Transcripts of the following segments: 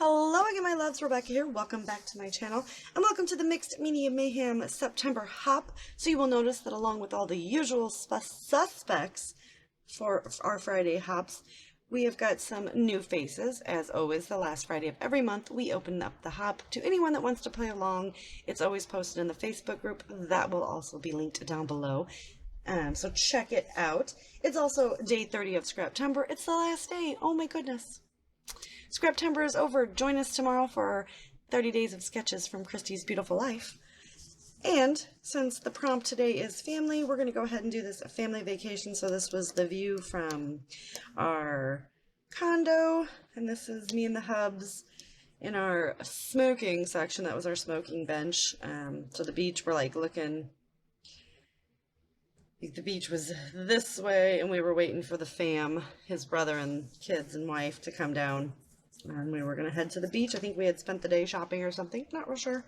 Hello again, my loves. Rebecca here. Welcome back to my channel, and welcome to the Mixed Media Mayhem September hop. So you will notice that along with all the usual suspects for our Friday hops, we have got some new faces. As always, the last Friday of every month, we open up the hop to anyone that wants to play along. It's always posted in the Facebook group. That will also be linked down below. So check it out. It's also day 30 of Scraptember. It's the last day. Oh my goodness. Scraptember is over. Join us tomorrow for 30 days of sketches from Christy's beautiful life. And since the prompt today is family, we're going to go ahead and do this family vacation. So this was the view from our condo, and this is me and the hubs in our smoking section. That was our smoking bench. So the beach, we're like looking, the beach was this way, and we were waiting for the fam, his brother and kids and wife, to come down. And we were going to head to the beach. I think we had spent the day shopping or something. Not real sure.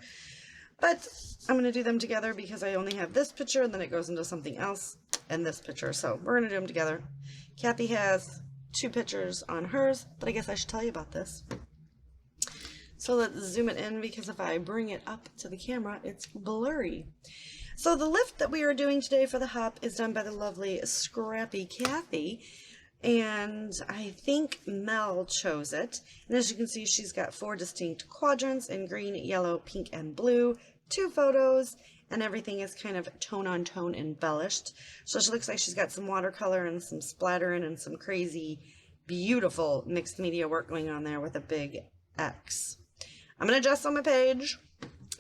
But I'm going to do them together because I only have this picture, and then it goes into something else, and this picture. So we're going to do them together. Kathy has 2 pictures on hers, but I guess I should tell you about this. So let's zoom it in, because if I bring it up to the camera, it's blurry. So the lift that we are doing today for the hop is done by the lovely Scrappy Kathy. And I think Mel chose it. And as you can see, she's got 4 distinct quadrants in green, yellow, pink, and blue. 2 photos, and everything is kind of tone on tone embellished. So she looks like she's got some watercolor and some splattering and some crazy, beautiful mixed media work going on there with a big X. I'm going to gesso my page.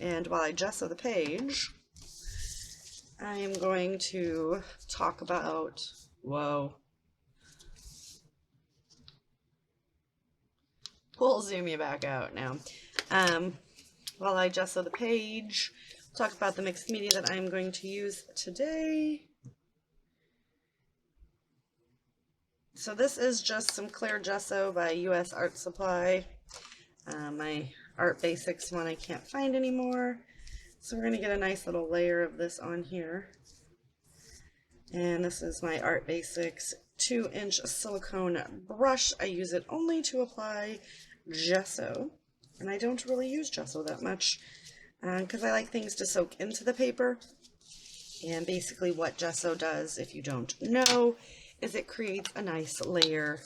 And while I gesso the page, I am going to talk about, whoa. We'll zoom you back out now. While I gesso the page, talk about the mixed media that I'm going to use today. So this is just some clear gesso by US Art Supply. My Art Basics one I can't find anymore. So we're going to get a nice little layer of this on here. And this is my Art Basics 2-inch silicone brush. I use it only to apply gesso, and I don't really use gesso that much because I like things to soak into the paper. And basically what gesso does, if you don't know, is it creates a nice layer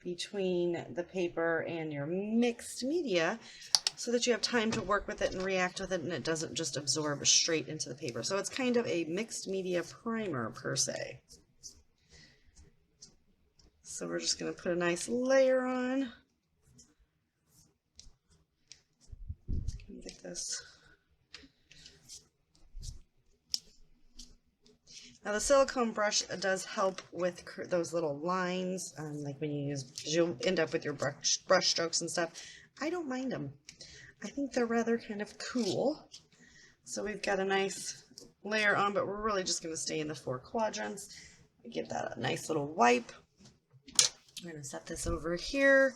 between the paper and your mixed media so that you have time to work with it and react with it, and it doesn't just absorb straight into the paper. So it's kind of a mixed media primer per se. So we're just going to put a nice layer on. Get this. Now the silicone brush does help with those little lines, like when you use, you'll end up with your brush strokes and stuff. I don't mind them. I think they're rather kind of cool. So we've got a nice layer on, but we're really just going to stay in the 4 quadrants. Give that a nice little wipe. We're going to set this over here.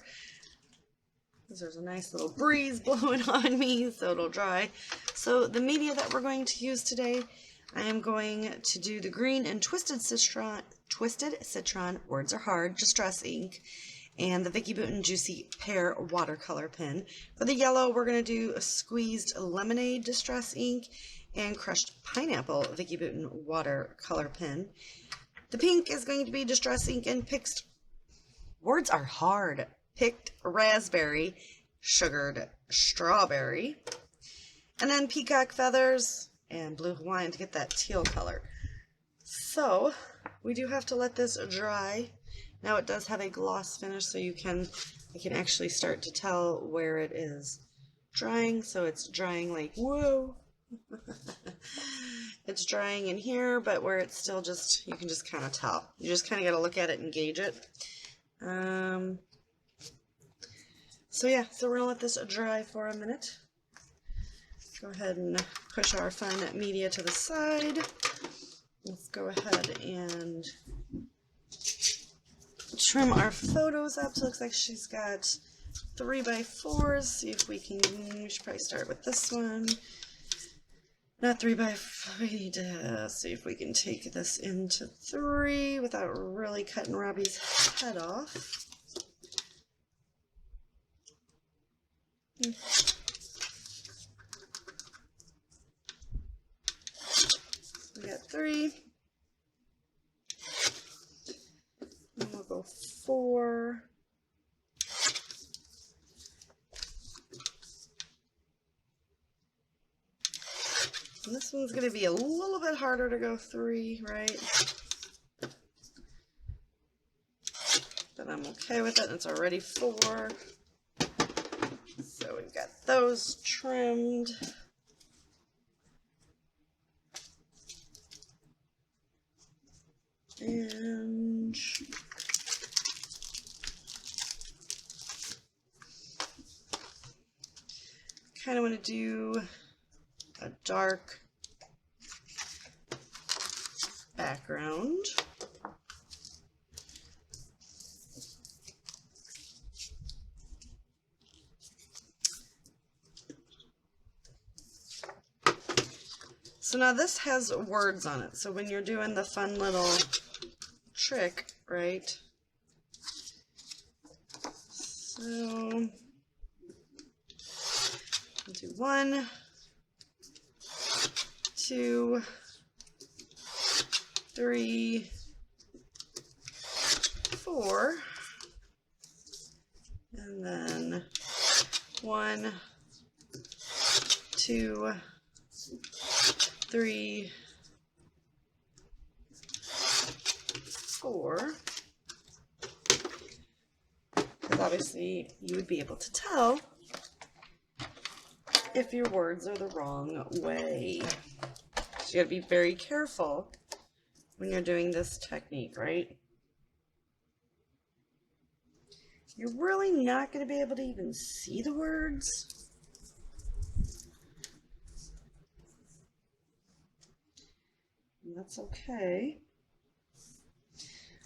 There's a nice little breeze blowing on me, so it'll dry. So the media that we're going to use today, I am going to do the green and Twisted Citron, words are hard, Distress ink, and the Vicki Boutin Juicy Pear watercolor pen. For the yellow, we're going to do a squeezed lemonade Distress ink and crushed pineapple Vicki Boutin watercolor pen. The pink is going to be Distress ink and words are hard. Picked raspberry, sugared strawberry, and then peacock feathers and blue Hawaiian to get that teal color. So we do have to let this dry. Now it does have a gloss finish, so I can actually start to tell where it is drying. So it's drying like, whoa. It's drying in here, but where it's still just, you can just kind of tell. You just kind of got to look at it and gauge it. So yeah, so we're going to let this dry for a minute. Go ahead and push our fun media to the side. Let's go ahead and trim our photos up. So it looks like she's got 3x4s. See if we should probably start with this one. Not 3x5. See if we can take this into 3 without really cutting Robbie's head off. We got 3. And we'll go 4. And this one's going to be a little bit harder to go 3, right? But I'm okay with it. It's already 4. So we've got those trimmed. And kind of want to do a dark background. So now this has words on it. So when you're doing the fun little trick, right? So I'll do 1, 2, 3, 4, and then 1, 2, 3, 4. Because obviously you would be able to tell if your words are the wrong way. So you gotta be very careful when you're doing this technique, right? You're really not gonna be able to even see the words. And that's okay.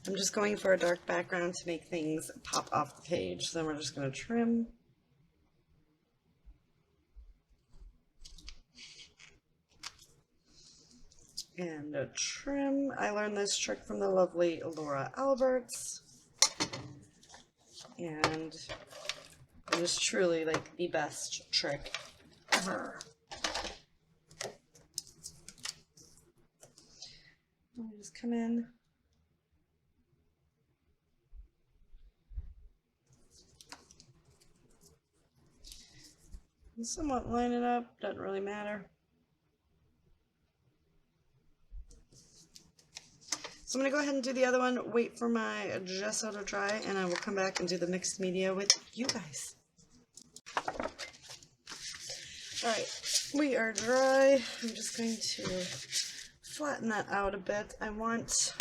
I'm just going for a dark background to make things pop off the page. So then we're just going to trim. And a trim. I learned this trick from the lovely Laura Alberts. And it is truly like the best trick ever. I'll just come in. And somewhat line it up, doesn't really matter. So I'm going to go ahead and do the other one, wait for my gesso to dry, and I will come back and do the mixed media with you guys. Alright, we are dry. I'm just going to flatten that out a bit. I want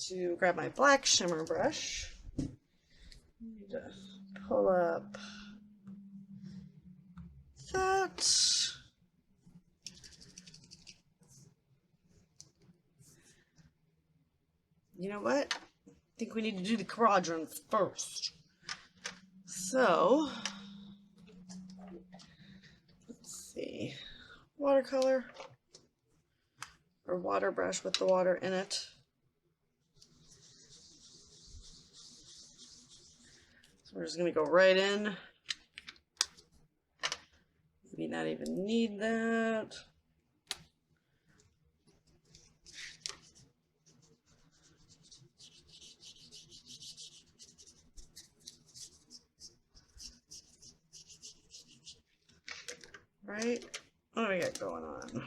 to grab my black shimmer brush. I need to pull up that. You know what? I think we need to do the quadrants first. So, let's see. Watercolor or water brush with the water in it. So we're just going to go right in. Maybe not even need that. Right? What do we got going on?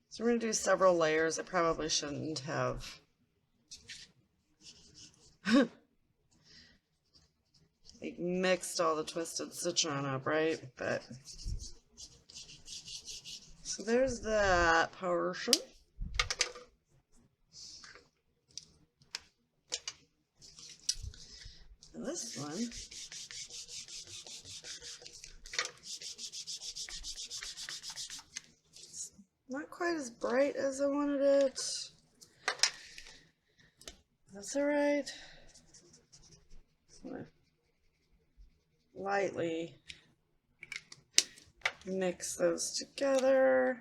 So we're going to do several layers. I probably shouldn't have like mixed all the twisted citron up, right? But so there's that portion. And this one, not quite as bright as I wanted it. That's all right. I'm gonna lightly Mix those together.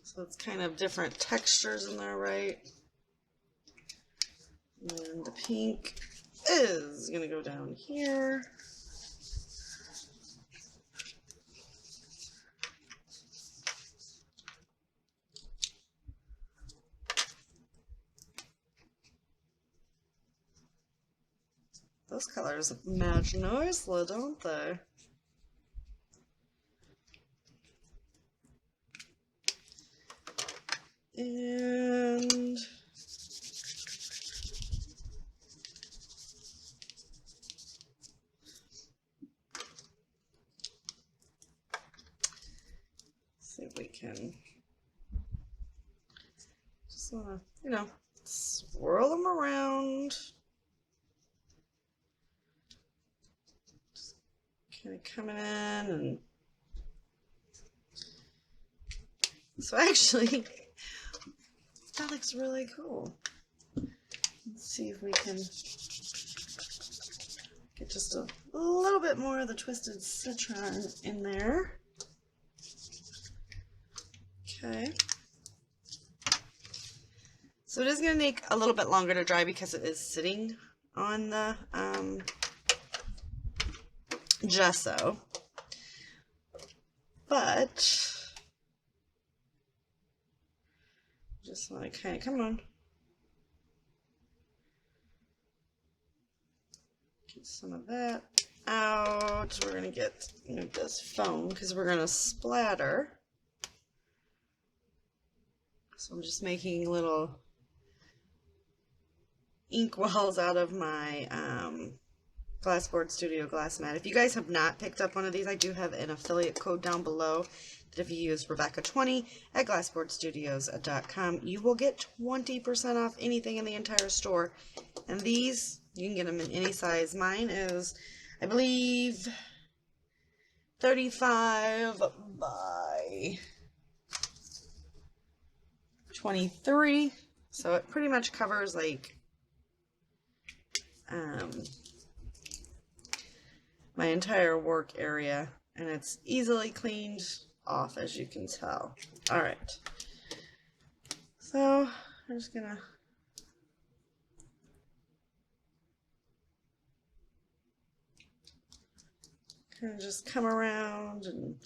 So it's kind of different textures in there, right? And the pink is going to go down here. Those colors match nicely, don't they? And see if we can just want to, you know, swirl them around. Just kind of coming in, and so actually that looks really cool. Let's see if we can get just a little bit more of the twisted citron in there. Okay. So it is going to take a little bit longer to dry because it is sitting on the gesso. But just want to kind of, come on. Get some of that out. We're going to get this foam because we're going to splatter. So I'm just making little ink wells out of my Glassboard Studio glass mat. If you guys have not picked up one of these, I do have an affiliate code down below that if you use Rebecca20 at glassboardstudios.com, you will get 20% off anything in the entire store. And these, you can get them in any size. Mine is, I believe, 35 by 23. So it pretty much covers like my entire work area, and it's easily cleaned off, as you can tell. All right, so I'm just gonna kind of just come around and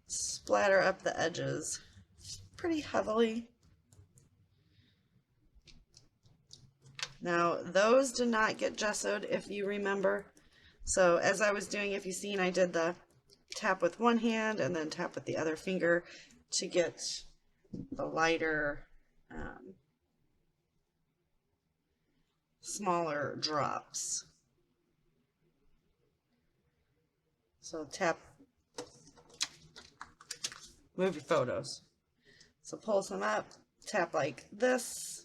splatter up the edges pretty heavily. Now, those did not get gessoed, if you remember. So as I was doing, if you've seen, I did the tap with one hand and then tap with the other finger to get the lighter, smaller drops. So tap, move your photos. So pull some up, tap like this.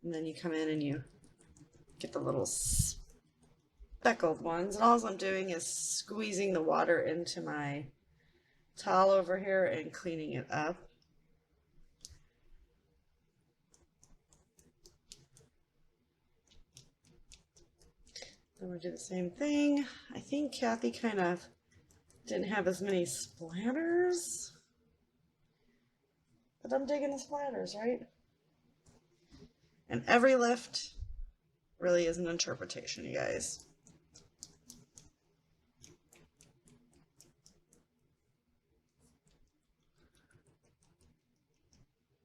And then you come in and you get the little speckled ones. And all I'm doing is squeezing the water into my towel over here and cleaning it up. Then we do the same thing. I think Kathy kind of didn't have as many splatters. But I'm digging the splatters, right? And every lift really is an interpretation, you guys.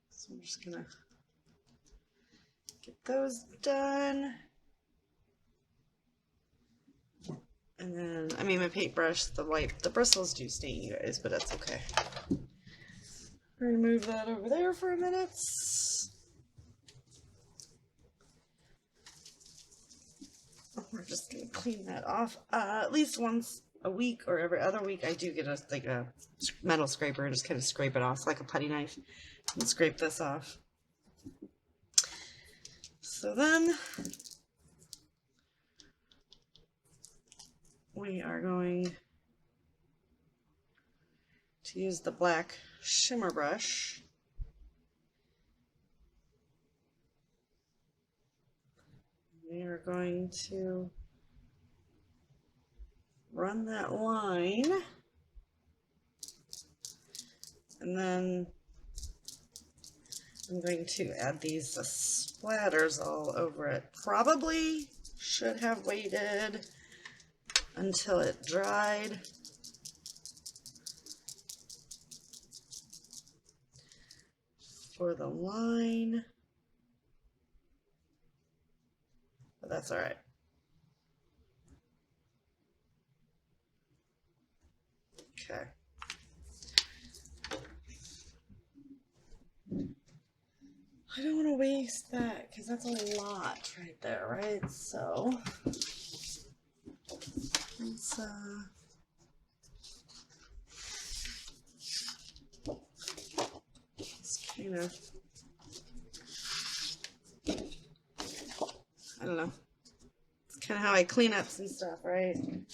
So I'm just gonna get those done. And then, I mean, my paintbrush, the bristles do stain, you guys, but that's okay. Remove that over there for a minute. We're just gonna clean that off. At least once a week or every other week, I do get a metal scraper and just kind of scrape it off. It's like a putty knife, and scrape this off. So then we are going to use the black shimmer brush. We are going to run that line, and then I'm going to add these splatters all over it. Probably should have waited until it dried. For the line, but that's all right. Okay. I don't want to waste that because that's a lot right there, right? So let's kind of, I don't know. It's kind of how I clean up some stuff, right? Then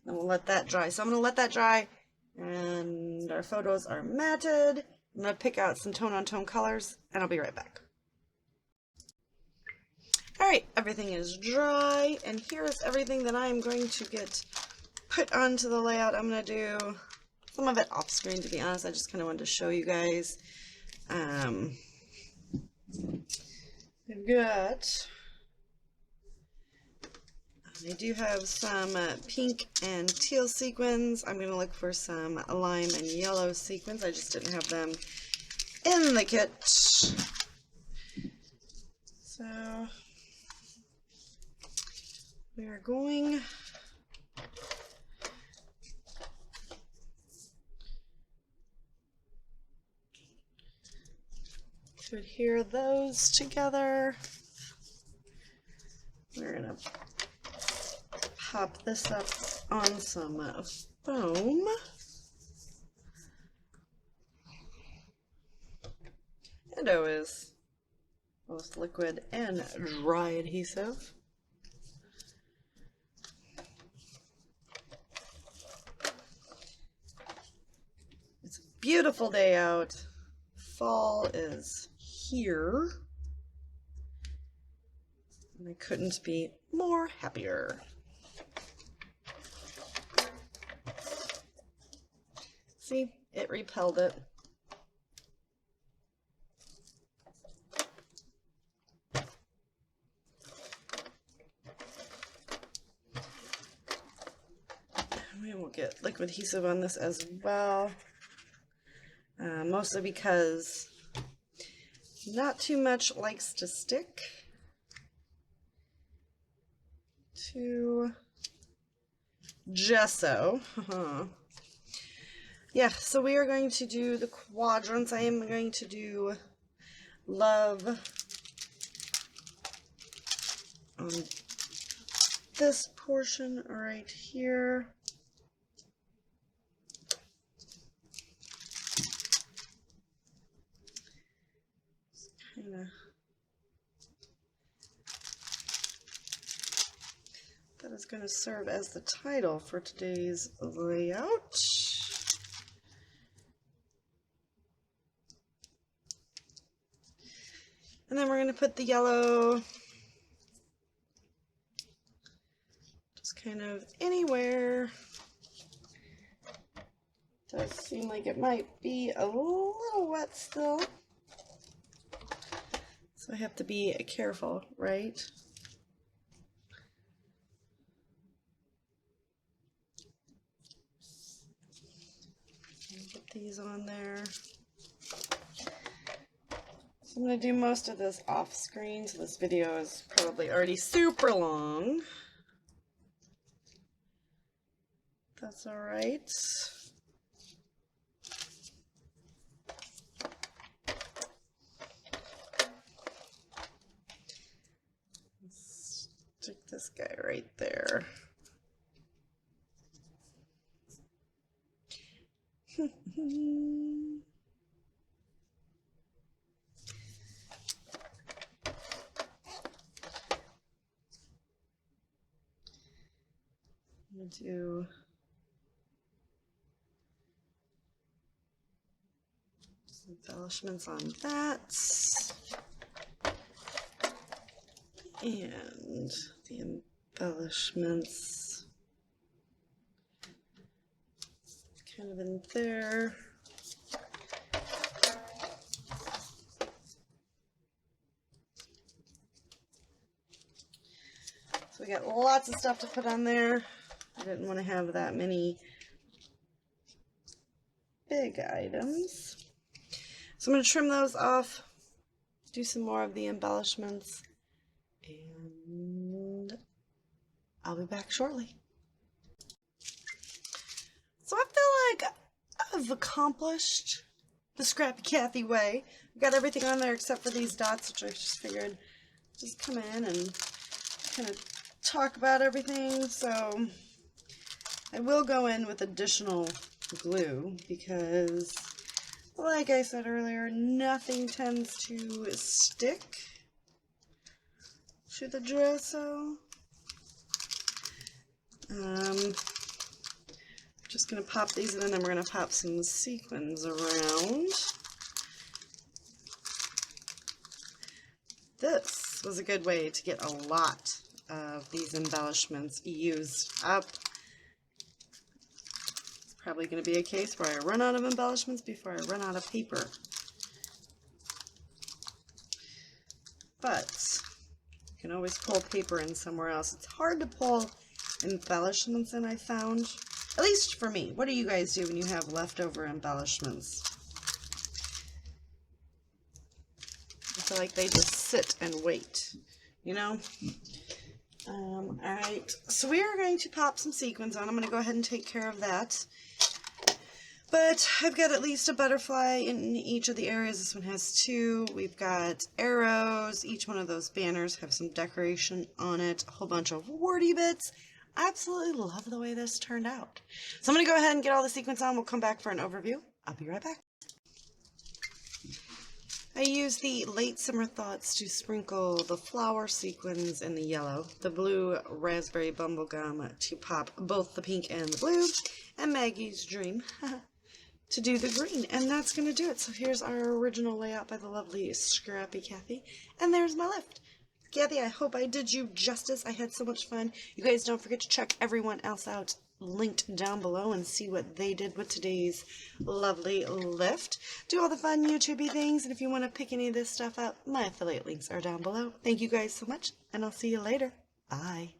we'll let that dry. So I'm going to let that dry, and our photos are matted. I'm going to pick out some tone-on-tone colors, and I'll be right back. All right, everything is dry, and here's everything that I'm going to get put onto the layout. I'm going to do some of it off screen, to be honest. I just kind of wanted to show you guys. I've got, I do have some pink and teal sequins. I'm going to look for some lime and yellow sequins. I just didn't have them in the kit. So we are going to adhere those together. We're going to pop this up on some foam. And is both liquid and dry adhesive. It's a beautiful day out. Fall is here. And I couldn't be more happier. See, it repelled it. We will get liquid adhesive on this as well, mostly because not too much likes to stick to gesso. Yeah, so we are going to do the quadrants. I am going to do love on this portion right here. That is going to serve as the title for today's layout. And then we're going to put the yellow just kind of anywhere. Does seem like it might be a little wet still. So I have to be careful, right? Get these on there. So I'm going to do most of this off screen, so this video is probably already super long. That's all right. Stick this guy right there. going to do some embellishments on that. And the embellishments kind of in there. So we got lots of stuff to put on there. I didn't want to have that many big items. So I'm going to trim those off, do some more of the embellishments, and I'll be back shortly. So I feel like I've accomplished the Scrappy Kathy way. I've got everything on there except for these dots, which I just figured just come in and kind of talk about everything. So I will go in with additional glue because, like I said earlier, nothing tends to stick to the gesso. Just going to pop these in, and then we're going to pop some sequins around. This was a good way to get a lot of these embellishments used up. It's probably going to be a case where I run out of embellishments before I run out of paper. But you can always pull paper in somewhere else. It's hard to pull embellishments in, I found. At least for me. What do you guys do when you have leftover embellishments? I feel like they just sit and wait, you know? Alright, so we are going to pop some sequins on. I'm going to go ahead and take care of that. But I've got at least a butterfly in each of the areas. This one has two. We've got arrows. Each one of those banners have some decoration on it. A whole bunch of warty bits. I absolutely love the way this turned out. So I'm going to go ahead and get all the sequins on. We'll come back for an overview. I'll be right back. I used the Late Summer Thoughts to sprinkle the flower sequins in the yellow, the blue raspberry bubblegum to pop both the pink and the blue, and Maggie's Dream to do the green. And that's going to do it. So here's our original layout by the lovely Scrappy Kathy. And there's my lift. Kathy, I hope I did you justice. I had so much fun. You guys don't forget to check everyone else out linked down below and see what they did with today's lovely lift. Do all the fun YouTubey things, and if you want to pick any of this stuff up, my affiliate links are down below. Thank you guys so much, and I'll see you later. Bye.